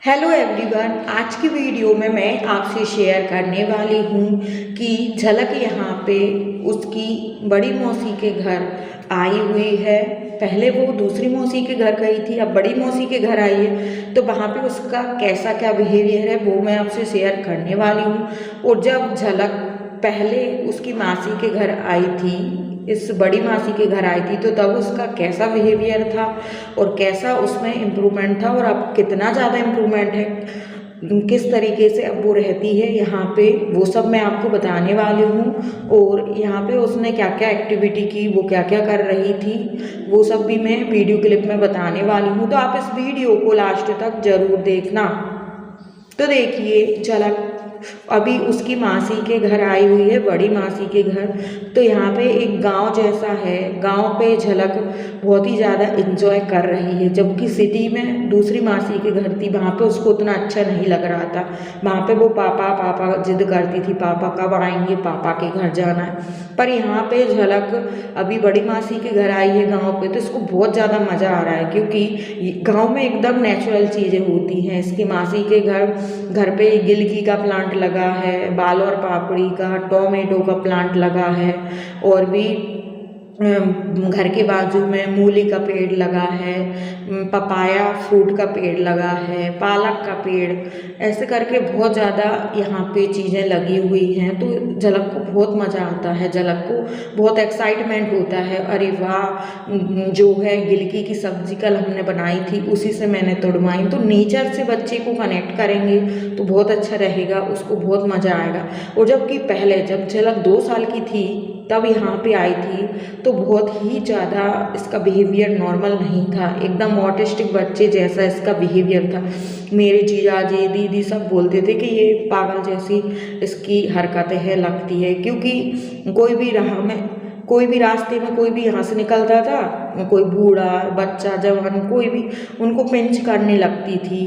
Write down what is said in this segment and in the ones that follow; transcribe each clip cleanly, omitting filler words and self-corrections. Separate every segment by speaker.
Speaker 1: Hello everyone, आज की video में मैं आपसे शेयर करने वाली हूँ कि झलक यहाँ पे उसकी बड़ी मौसी के घर आई हुई है। पहले वो दूसरी मौसी के घर गई थी, अब बड़ी मौसी के घर आई है, तो वहाँ पे उसका कैसा क्या बिहेवियर है वो मैं आपसे शेयर करने वाली हूँ। और जब झलक पहले उसकी मासी के घर आई थी, इस बड़ी मासी के घर आई थी, तो तब उसका कैसा बिहेवियर था और कैसा उसमें इम्प्रूवमेंट था और अब कितना ज़्यादा इम्प्रूवमेंट है, किस तरीके से अब वो रहती है यहाँ पे, वो सब मैं आपको बताने वाली हूँ। और यहाँ पे उसने क्या क्या एक्टिविटी की, वो क्या क्या कर रही थी, वो सब भी मैं वीडियो क्लिप में बताने वाली हूँ। तो आप इस वीडियो को लास्ट तक ज़रूर देखना। तो देखिए, झलक अभी उसकी मासी के घर आई हुई है, बड़ी मासी के घर। तो यहाँ पे एक गांव जैसा है, गांव पे झलक बहुत ही ज़्यादा एंजॉय कर रही है, जबकि सिटी में दूसरी मासी के घर थी, वहाँ पे उसको उतना अच्छा नहीं लग रहा था। वहाँ पे वो पापा पापा जिद करती थी, पापा कब आएंगे, पापा के घर जाना है। पर यहाँ पे झलक अभी बड़ी मासी के घर आई है गाँव पे, तो इसको बहुत ज़्यादा मज़ा आ रहा है, क्योंकि गाँव में एकदम नेचुरल चीज़ें होती हैं। इसकी मासी के घर पे गिलकी का प्लांट लगा है, बाल और पापड़ी का, टोमेटो का प्लांट लगा है, और भी घर के बाजू में मूली का पेड़ लगा है, पपाया फ्रूट का पेड़ लगा है, पालक का पेड़, ऐसे करके बहुत ज़्यादा यहाँ पे चीज़ें लगी हुई हैं। तो झलक को बहुत मज़ा आता है, झलक को बहुत एक्साइटमेंट होता है, अरे वाह, जो है गिलकी की सब्जी कल हमने बनाई थी, उसी से मैंने तोड़वाई। तो नेचर से बच्चे को कनेक्ट करेंगे तो बहुत अच्छा रहेगा, उसको बहुत मज़ा आएगा। और जबकि पहले जब झलक 2 साल की थी तब यहाँ पे आई थी, तो बहुत ही ज़्यादा इसका बिहेवियर नॉर्मल नहीं था, एकदम ऑटिस्टिक बच्चे जैसा इसका बिहेवियर था। मेरे जीजा जी दीदी सब बोलते थे कि ये पागल जैसी इसकी हरकतें हैं, लगती है, क्योंकि कोई भी रास्ते में कोई भी यहाँ से निकलता था, कोई बूढ़ा बच्चा जवान कोई भी उनको पिंच करने लगती थी,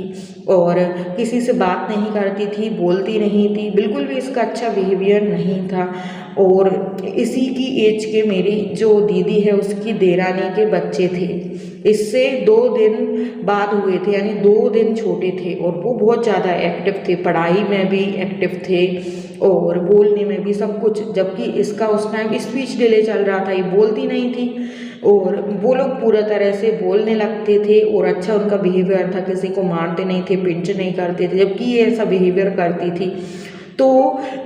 Speaker 1: और किसी से बात नहीं करती थी, बोलती नहीं थी, बिल्कुल भी इसका अच्छा बिहेवियर नहीं था। और इसी की एज के मेरी जो दीदी है उसकी देरानी के बच्चे थे, इससे 2 दिन बाद हुए थे, यानी 2 दिन छोटे थे, और वो बहुत ज़्यादा एक्टिव थे, पढ़ाई में भी एक्टिव थे और बोलने में भी, सब कुछ। जबकि इसका उस टाइम स्पीच डिले चल रहा था, ये बोलती नहीं थी, और वो लोग पूरा तरह से बोलने लगते थे, और अच्छा उनका बिहेवियर था, किसी को मारते नहीं थे, पिंच नहीं करते थे, जबकि ये ऐसा बिहेवियर करती थी। तो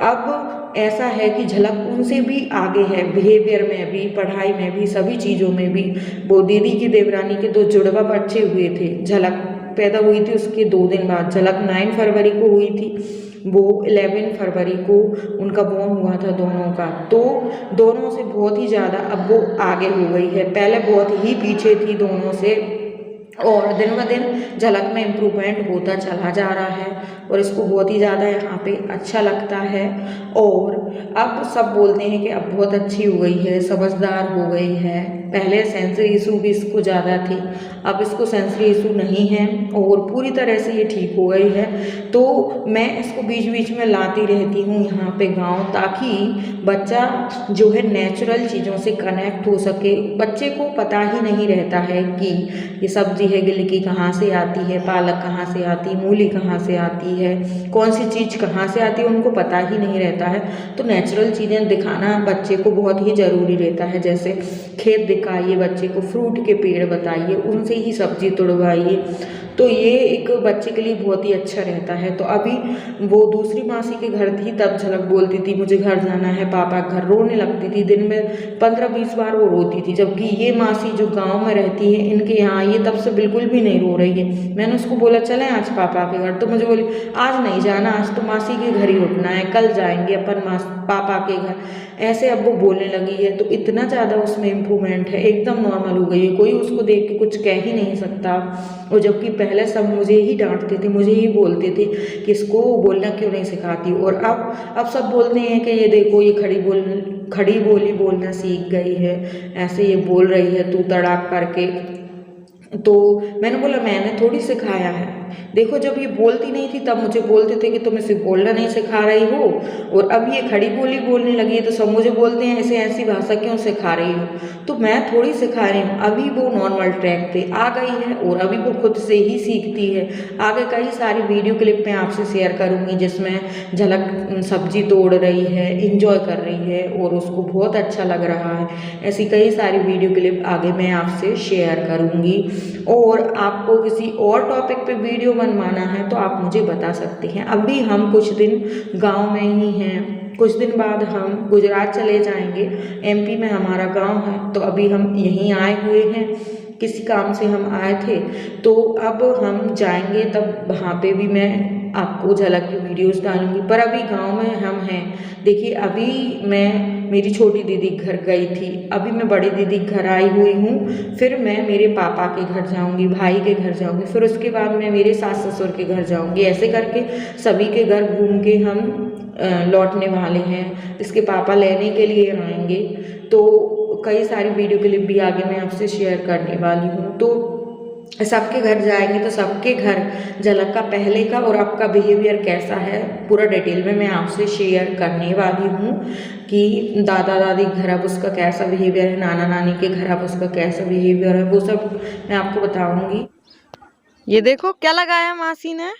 Speaker 1: अब ऐसा है कि झलक उनसे भी आगे है, बिहेवियर में भी, पढ़ाई में भी, सभी चीज़ों में भी। वो दीदी की देवरानी के 2 जुड़वा बच्चे हुए थे, झलक पैदा हुई थी उसके 2 दिन बाद। झलक 9 फरवरी को हुई थी, वो 11 फरवरी को उनका बोर्न हुआ था दोनों का। तो दोनों से बहुत ही ज़्यादा अब वो आगे हो गई है, पहले बहुत ही पीछे थी दोनों से, और दिन ब दिन झलक में इम्प्रूवमेंट होता चला जा रहा है, और इसको बहुत ही ज़्यादा यहाँ पे अच्छा लगता है। और अब सब बोलते हैं कि अब बहुत अच्छी हो गई है, समझदार हो गई है। पहले सेंसरी इशू भी इसको ज़्यादा थी, अब इसको सेंसरी इशू नहीं है, और पूरी तरह से ये ठीक हो गई है। तो मैं इसको बीच बीच में लाती रहती हूँ यहाँ पे गाँव, ताकि बच्चा जो है नेचुरल चीज़ों से कनेक्ट हो सके। बच्चे को पता ही नहीं रहता है कि ये सब्जी है, गिलकी कहाँ से आती है, पालक कहाँ से आती है, मूली कहाँ से आती है, कौन सी चीज़ कहाँ से आती है, उनको पता ही नहीं रहता है। तो नेचुरल चीज़ें दिखाना बच्चे को बहुत ही ज़रूरी रहता है, जैसे खेत दिखाइए बच्चे को, फ्रूट के पेड़ बताइए, उनसे ही सब्जी तोड़वाइए, तो ये एक बच्चे के लिए बहुत ही अच्छा रहता है। तो अभी वो दूसरी मासी के घर थी, तब झलक बोलती थी मुझे घर जाना है, पापा घर, रोने लगती थी, दिन में 15-20 बार वो रोती थी। जबकि ये मासी जो गांव में रहती है, इनके यहाँ, ये तब से बिल्कुल भी नहीं रो रही है। मैंने उसको बोला चलें आज पापा के घर, तो मुझे बोली आज नहीं जाना, आज तो मासी के घर ही रुकना है, कल जाएंगे अपन पापा के घर। ऐसे अब वो बोलने लगी है, तो इतना ज़्यादा उसमें इम्प्रूवमेंट है, एकदम नॉर्मल हो गई है, कोई उसको देख के कुछ कह ही नहीं सकता। और जबकि पहले सब मुझे ही डांटते थे, मुझे ही बोलते थे कि इसको बोलना क्यों नहीं सिखाती, और अब सब बोलते हैं कि ये देखो ये खड़ी बोली बोलना सीख गई है, ऐसे ये बोल रही है तू तड़ाक करके। तो मैंने बोला मैंने थोड़ी सिखाया है, देखो जब ये बोलती नहीं थी तब मुझे बोलते थे कि तुम इसे बोलना नहीं सिखा रही हो, और अब ये खड़ी बोली बोलने लगी है तो सब मुझे बोलते हैं ऐसे ऐसी भाषा क्यों सिखा रही हो। तो मैं थोड़ी सिखा रही हूँ, अभी वो नॉर्मल ट्रैक पे आ गई है और अभी वो खुद से ही सीखती है। आगे कई सारी वीडियो क्लिप मैं आपसे शेयर करूँगी जिसमें झलक सब्जी तोड़ रही है, इंजॉय कर रही है और उसको बहुत अच्छा लग रहा है। ऐसी कई सारी वीडियो क्लिप आगे मैं आपसे शेयर करूँगी। और आपको किसी और टॉपिक पे वीडियो बनवाना है तो आप मुझे बता सकते हैं। अभी हम कुछ दिन गांव में ही हैं, कुछ दिन बाद हम गुजरात चले जाएंगे। एमपी में हमारा गांव है, तो अभी हम यहीं आए हुए हैं, किसी काम से हम आए थे, तो अब हम जाएंगे तब वहाँ पे भी मैं आपको झलक की वीडियोस डालूंगी। पर अभी गांव में हम हैं। देखिए अभी मैं मेरी छोटी दीदी के घर गई थी, अभी मैं बड़ी दीदी के घर आई हुई हूँ, फिर मैं मेरे पापा के घर जाऊँगी, भाई के घर जाऊँगी, फिर उसके बाद मैं मेरे सास ससुर के घर जाऊँगी। ऐसे करके सभी के घर घूम के हम लौटने वाले हैं। इसके पापा लेने के लिए आएंगे, तो कई सारी वीडियो क्लिप भी आगे मैं आपसे शेयर करने वाली हूँ। तो सबके घर जाएंगे तो सबके घर झलक का पहले का और अब का बिहेवियर कैसा है पूरा डिटेल में मैं आपसे शेयर करने वाली हूँ कि दादा दादी घर अब उसका कैसा बिहेवियर है, नाना नानी के घर अब उसका कैसा बिहेवियर है, वो सब मैं आपको बताऊंगी। ये देखो क्या लगाया मासी ने,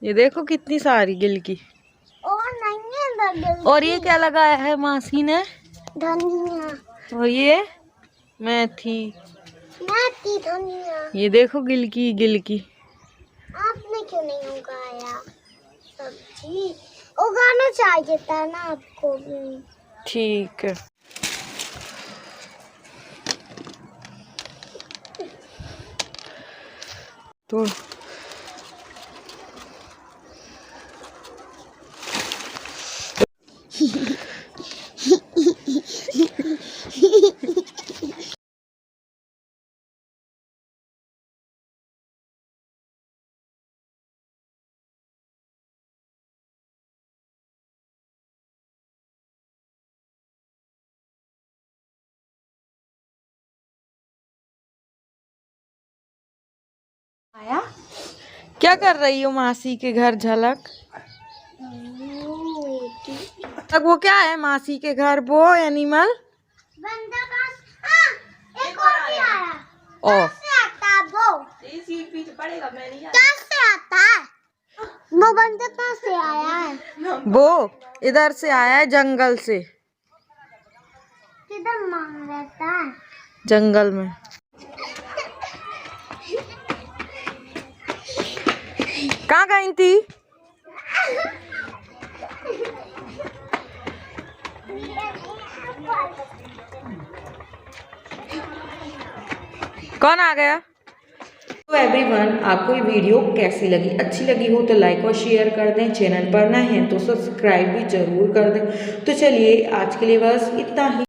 Speaker 1: ये देखो कितनी सारी गिलकी, और ये क्या लगाया है मासी ने,
Speaker 2: धनिया,
Speaker 1: और ये मेथी,
Speaker 2: धनिया।
Speaker 1: ये देखो गिलकी गिलकी।
Speaker 2: आपने क्यों नहीं उगाया सब्जी? उगाना चाहिए था ना आपको भी।
Speaker 1: ठीक है। तो आया क्या कर रही हो मासी के घर झलक? वो क्या है मासी के घर, वो एनिमल
Speaker 2: बंदा का। एक और भी आया।
Speaker 1: ओ
Speaker 2: से आता है वो?
Speaker 1: पड़ेगा, मैं नहीं
Speaker 2: कहाँ से आता है वो बंदा? कहाँ से आया है
Speaker 1: वो? इधर से आया है, जंगल से।
Speaker 2: किधर मांग रहता है?
Speaker 1: जंगल में। कहाँ गई थी? कौन आ गया? तो एवरीवन, आपको ये वीडियो कैसी लगी? अच्छी लगी हो तो लाइक और शेयर कर दें, चैनल पर नए हैं तो सब्सक्राइब भी जरूर कर दें। तो चलिए आज के लिए बस इतना ही।